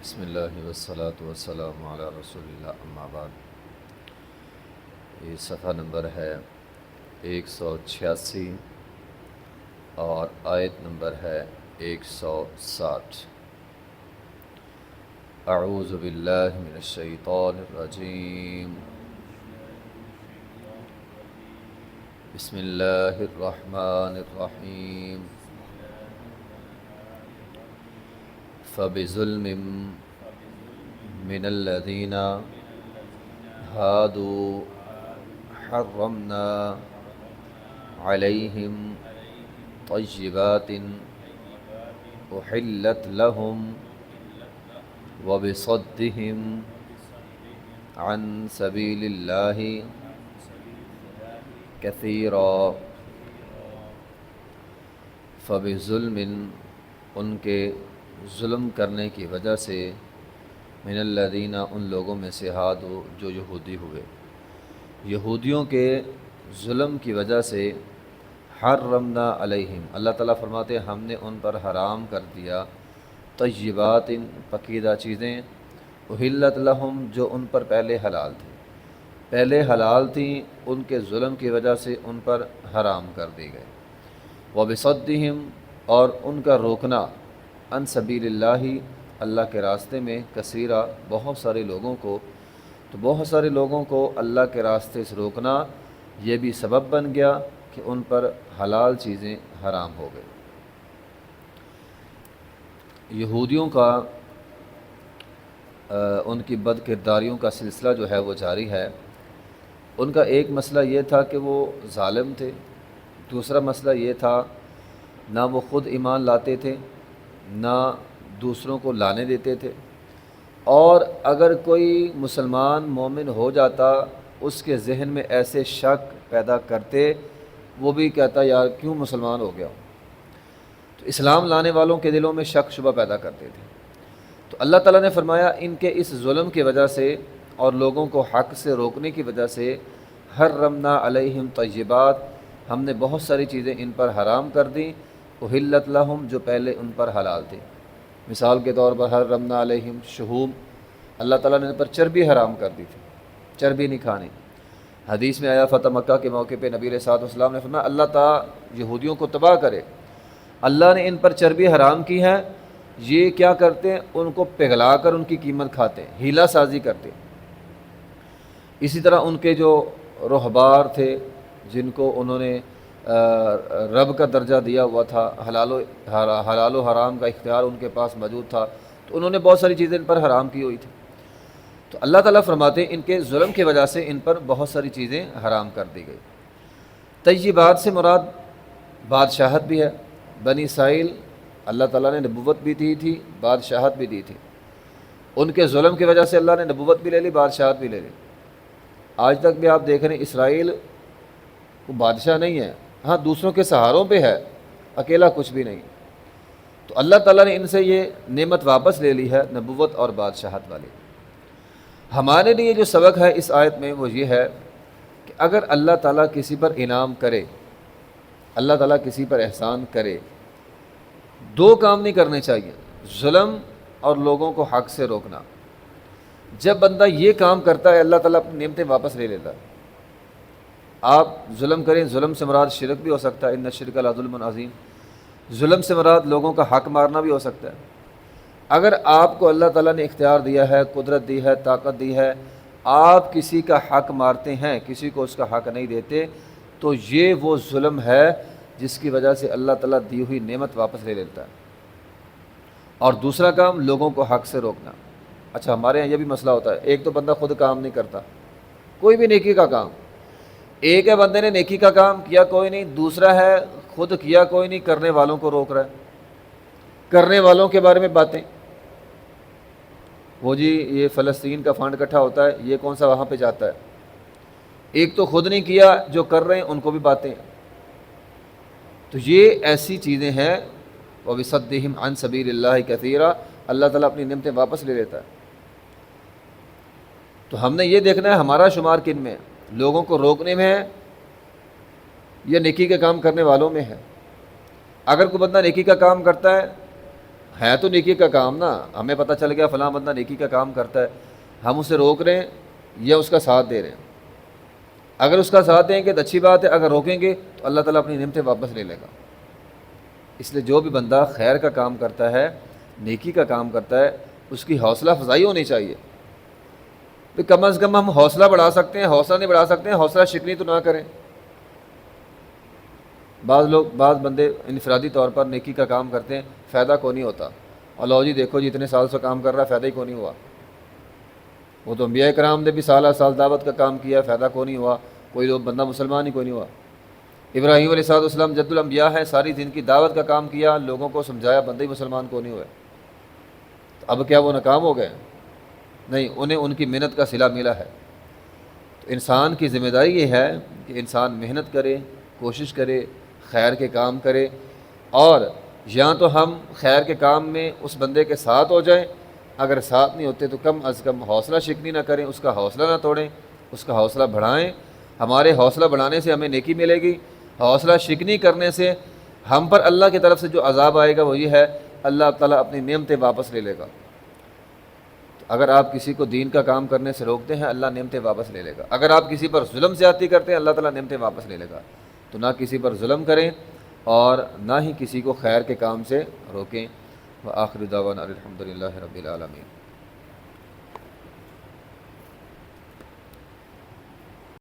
بسم اللہ والصلاة والسلام علی رسول اللہ اما بعد۔ یہ صفحہ نمبر ہے 186 اور آیت نمبر ہے 160۔ اعوذ باللہ من الشیطان الرجیم، بسم اللہ الرحمن الرحیم۔ فبظلم من الذین هادوا حرمنا علیہم طیبات احلت لهم وبصدهم عن سبیل اللہ کثیرا۔ فبظلم، ان کے ظلم کرنے کی وجہ سے، من الذین، ان لوگوں میں سے، ہادو، جو یہودی ہوئے، یہودیوں کے ظلم کی وجہ سے، حرمنا علیہم، اللہ تعالیٰ فرماتے ہیں ہم نے ان پر حرام کر دیا، طیبات، پکیدہ چیزیں، احلت لہم، جو ان پر پہلے حلال تھیں، پہلے حلال تھیں، ان کے ظلم کی وجہ سے ان پر حرام کر دی گئے۔ وبصدہم، اور ان کا روکنا، عن سبیل اللہ، اللہ کے راستے میں، کثیرہ، بہت سارے لوگوں کو، تو بہت سارے لوگوں کو اللہ کے راستے سے روکنا، یہ بھی سبب بن گیا کہ ان پر حلال چیزیں حرام ہو گئی۔ یہودیوں کا ان کی بد کرداریوں کا سلسلہ جو ہے وہ جاری ہے۔ ان کا ایک مسئلہ یہ تھا کہ وہ ظالم تھے، دوسرا مسئلہ یہ تھا نہ وہ خود ایمان لاتے تھے، نہ دوسروں کو لانے دیتے تھے، اور اگر کوئی مسلمان مومن ہو جاتا اس کے ذہن میں ایسے شک پیدا کرتے، وہ بھی کہتا یار کیوں مسلمان ہو گیا، تو اسلام لانے والوں کے دلوں میں شک شبہ پیدا کرتے تھے۔ تو اللہ تعالیٰ نے فرمایا ان کے اس ظلم کی وجہ سے اور لوگوں کو حق سے روکنے کی وجہ سے، حرمنا علیہم طیبات، ہم نے بہت ساری چیزیں ان پر حرام کر دیں، احلت لہم، جو پہلے ان پر حلال تھی۔ مثال کے طور پر حرمنا علیہم شحوم، اللہ تعالیٰ نے ان پر چربی حرام کر دی تھی، چربی نہیں کھانی۔ حدیث میں آیا فتح مکہ کے موقع پہ نبی علیہ الصلوۃ والسلام نے فرمایا اللہ تعالیٰ یہودیوں کو تباہ کرے، اللہ نے ان پر چربی حرام کی ہے، یہ کیا کرتے ہیں، ان کو پگھلا کر ان کی قیمت کھاتے ہیں، ہیلا سازی کرتے ہیں۔ اسی طرح ان کے جو رہبار تھے جن کو انہوں نے رب کا درجہ دیا ہوا تھا، حلال و حرام کا اختیار ان کے پاس موجود تھا، تو انہوں نے بہت ساری چیزیں ان پر حرام کی ہوئی تھی۔ تو اللہ تعالیٰ فرماتے ہیں ان کے ظلم کی وجہ سے ان پر بہت ساری چیزیں حرام کر دی گئی۔ طیبات سے مراد بادشاہت بھی ہے، بنی اسرائیل اللہ تعالیٰ نے نبوت بھی دی تھی، بادشاہت بھی دی تھی، ان کے ظلم کی وجہ سے اللہ نے نبوت بھی لے لی، بادشاہت بھی لے لی۔ آج تک بھی آپ دیکھ رہے ہیں اسرائیل وہ بادشاہ نہیں ہے، ہاں دوسروں کے سہاروں پہ ہے، اکیلا کچھ بھی نہیں۔ تو اللہ تعالیٰ نے ان سے یہ نعمت واپس لے لی ہے، نبوت اور بادشاہت والی۔ ہمارے لیے جو سبق ہے اس آیت میں وہ یہ ہے کہ اگر اللہ تعالیٰ کسی پر انعام کرے، اللہ تعالیٰ کسی پر احسان کرے، دو کام نہیں کرنے چاہیے، ظلم اور لوگوں کو حق سے روکنا۔ جب بندہ یہ کام کرتا ہے اللہ تعالیٰ اپنی نعمتیں واپس لے لیتا ہے۔ آپ ظلم کریں، ظلم سے مراد شرک بھی ہو سکتا ہے، ان الشرک لظلم عظیم، ظلم سے مراد لوگوں کا حق مارنا بھی ہو سکتا ہے۔ اگر آپ کو اللہ تعالیٰ نے اختیار دیا ہے، قدرت دی ہے، طاقت دی ہے، آپ کسی کا حق مارتے ہیں، کسی کو اس کا حق نہیں دیتے، تو یہ وہ ظلم ہے جس کی وجہ سے اللہ تعالیٰ دی ہوئی نعمت واپس لے لیتا ہے۔ اور دوسرا کام لوگوں کو حق سے روکنا۔ اچھا ہمارے یہاں یہ بھی مسئلہ ہوتا ہے، ایک تو بندہ خود کام نہیں کرتا، کوئی بھی نیکی کا کام، ایک ہے بندے نے نیکی کا کام کیا کوئی نہیں، دوسرا ہے خود کیا کوئی نہیں، کرنے والوں کو روک رہا ہے، کرنے والوں کے بارے میں باتیں، وہ جی یہ فلسطین کا فنڈ اکٹھا ہوتا ہے، یہ کون سا وہاں پہ جاتا ہے، ایک تو خود نہیں کیا، جو کر رہے ہیں ان کو بھی باتیں ہیں۔ تو یہ ایسی چیزیں ہیں، وَبِصَدِّهِمْ عَنْ سَبِيلِ اللَّهِ كَثِيرًا، اللہ تعالیٰ اپنی نعمتیں واپس لے لیتا ہے۔ تو ہم نے یہ دیکھنا ہے ہمارا شمار کن میں ہے، لوگوں کو روکنے میں ہے یا نیکی کے کام کرنے والوں میں ہے۔ اگر کوئی بندہ نیکی کا کام کرتا ہے، ہے تو نیکی کا کام نا، ہمیں پتہ چل گیا فلاں بندہ نیکی کا کام کرتا ہے، ہم اسے روک رہے ہیں یا اس کا ساتھ دے رہے ہیں؟ اگر اس کا ساتھ دیں گے تو اچھی بات ہے، اگر روکیں گے تو اللہ تعالیٰ اپنی نعمتیں واپس لے لے گا۔ اس لیے جو بھی بندہ خیر کا کام کرتا ہے، نیکی کا کام کرتا ہے، اس کی حوصلہ افزائی ہونی چاہیے۔ تو کم از کم ہم حوصلہ بڑھا سکتے ہیں، حوصلہ نہیں بڑھا سکتے ہیں، حوصلہ شکنی تو نہ کریں۔ بعض بندے انفرادی طور پر نیکی کا کام کرتے ہیں، فائدہ کو نہیں ہوتا، اور لو جی دیکھو جی اتنے سال سے کام کر رہا ہے، فائدہ ہی کو نہیں ہوا۔ وہ تو انبیاء کرام نے بھی سالہ سال دعوت کا کام کیا، فائدہ کو نہیں ہوا، کوئی لوگ بندہ مسلمان ہی کوئی نہیں ہوا۔ ابراہیم علیہ السلام جد الانبیاء ہے، ساری زندگی دعوت کا کام کیا، لوگوں کو سمجھایا، بندے ہی مسلمان کو نہیں ہوئے۔ تو اب کیا وہ ناکام ہو گئے؟ نہیں، انہیں ان کی محنت کا صلہ ملا ہے۔ تو انسان کی ذمہ داری یہ ہے کہ انسان محنت کرے، کوشش کرے، خیر کے کام کرے، اور یا تو ہم خیر کے کام میں اس بندے کے ساتھ ہو جائیں، اگر ساتھ نہیں ہوتے تو کم از کم حوصلہ شکنی نہ کریں، اس کا حوصلہ نہ توڑیں، اس کا حوصلہ بڑھائیں۔ ہمارے حوصلہ بڑھانے سے ہمیں نیکی ملے گی، حوصلہ شکنی کرنے سے ہم پر اللہ کی طرف سے جو عذاب آئے گا وہ یہ ہے، اللہ تعالیٰ اپنی نعمتیں واپس لے لے گا۔ اگر آپ کسی کو دین کا کام کرنے سے روکتے ہیں، اللہ نعمتیں واپس لے لے گا۔ اگر آپ کسی پر ظلم زیادتی کرتے ہیں، اللہ تعالیٰ نعمتیں واپس لے لے گا۔ تو نہ کسی پر ظلم کریں اور نہ ہی کسی کو خیر کے کام سے روکیں۔ وآخر دعوانا الحمد للہ رب العالمین۔